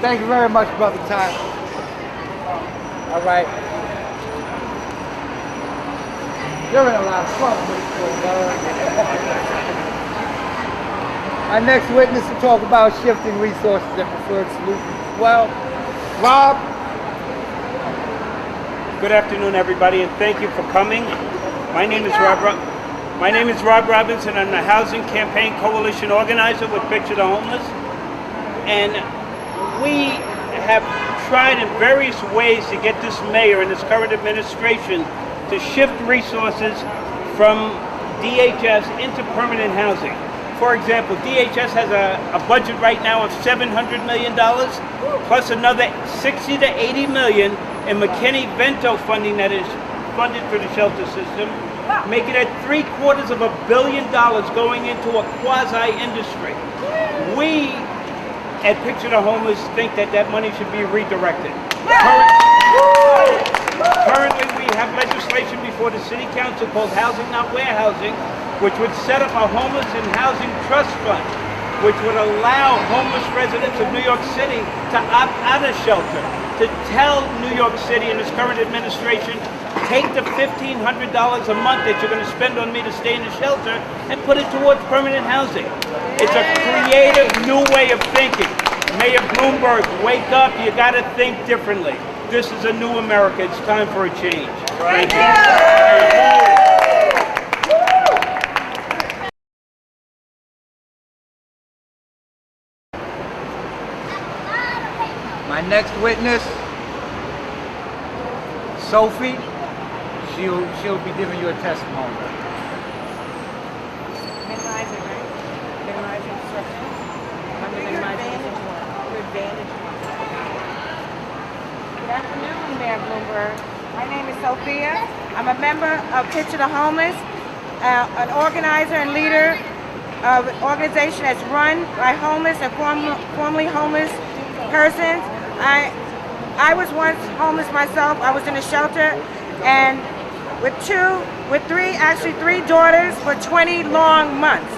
Thank you very much, Brother Ty. All right. You're in a lot of trouble, Our next witness will talk about shifting resources and preferred solutions. Well, Rob. Good afternoon, everybody, and thank you for coming. My name is Rob Robinson. I'm the Housing Campaign Coalition organizer with Picture the Homeless, and we have tried in various ways to get this mayor and this current administration to shift resources from DHS into permanent housing. For example, DHS has a budget right now of $700 million, plus another 60 to 80 million in McKinney-Vento funding that is funded for the shelter system, making it $750 million going into a quasi-industry. We at Picture the Homeless think that that money should be redirected. Currently, we have legislation before the City Council called Housing Not Warehousing, which would set up a homeless and housing trust fund, which would allow homeless residents of New York City to opt out of shelter, to tell New York City and its current administration, take the $1,500 a month that you're going to spend on me to stay in the shelter and put it towards permanent housing. It's a creative new way of thinking. Mayor Bloomberg, wake up, you got to think differently. This is a new America. It's time for a change. Thank you. My next witness, Sophie, she'll be giving you a testimony. Minimizing, right? Minimizing instructions. I'm the minimizing your advantage. Good afternoon, Mayor Bloomberg. My name is Sophia. I'm a member of Picture the Homeless, an organizer and leader of an organization that's run by homeless and formerly homeless persons. I was once homeless myself. I was in a shelter, and with three daughters for 20 long months.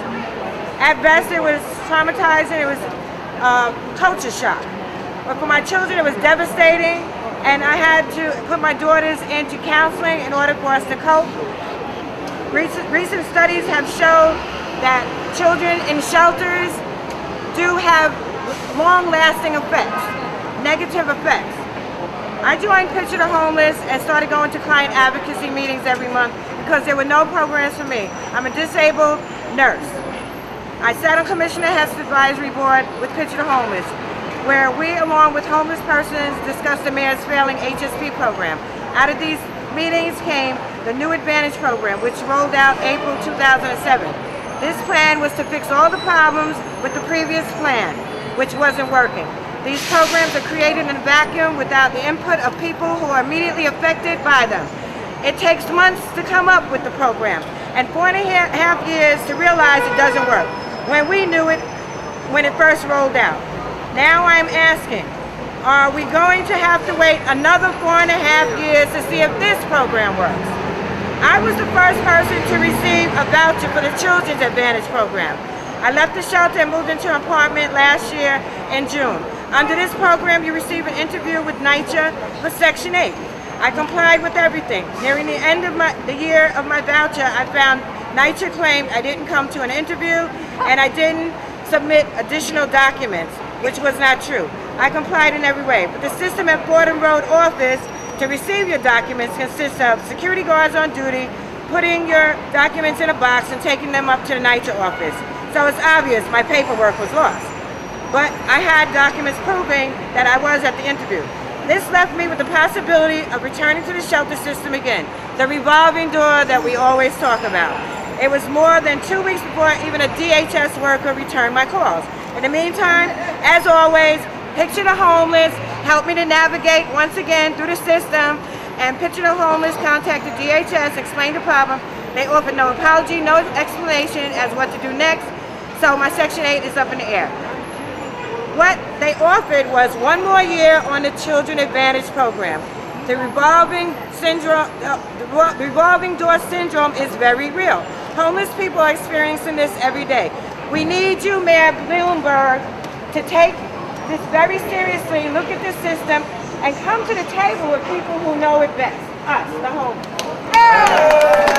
At best, it was traumatizing. It was culture shock. But for my children, it was devastating, and I had to put my daughters into counseling in order for us to cope. Recent studies have shown that children in shelters do have long-lasting effects. Negative effects. I joined Picture the Homeless and started going to client advocacy meetings every month because there were no programs for me. I'm a disabled nurse. I sat on Commissioner Hess's advisory board with Picture the Homeless, where we, along with homeless persons, discussed the mayor's failing HSP program. Out of these meetings came the New Advantage program, which rolled out April 2007. This plan was to fix all the problems with the previous plan, which wasn't working. These programs are created in a vacuum without the input of people who are immediately affected by them. It takes months to come up with the program and 4.5 years to realize it doesn't work, when we knew it when it first rolled out. Now I'm asking, are we going to have to wait another 4.5 years to see if this program works? I was the first person to receive a voucher for the Children's Advantage program. I left the shelter and moved into an apartment last year in June. Under this program, you receive an interview with NYCHA for Section 8. I complied with everything. Nearing the end of the year of my voucher, I found NYCHA claimed I didn't come to an interview and I didn't submit additional documents, which was not true. I complied in every way, but the system at Fordham Road office to receive your documents consists of security guards on duty, putting your documents in a box and taking them up to the NYCHA office. So it's obvious my paperwork was lost. But I had documents proving that I was at the interview. This left me with the possibility of returning to the shelter system again, the revolving door that we always talk about. It was more than 2 weeks before even a DHS worker returned my calls. In the meantime, as always, Picture the Homeless helped me to navigate once again through the system, and Picture the Homeless contacted DHS, explained the problem. They offered no apology, no explanation as what to do next, so my Section 8 is up in the air. What they offered was 1 more year on the Children Advantage program. The revolving door syndrome is very real. Homeless people are experiencing this every day. We need you, Mayor Bloomberg, to take this very seriously, look at this system, and come to the table with people who know it best, us, the homeless.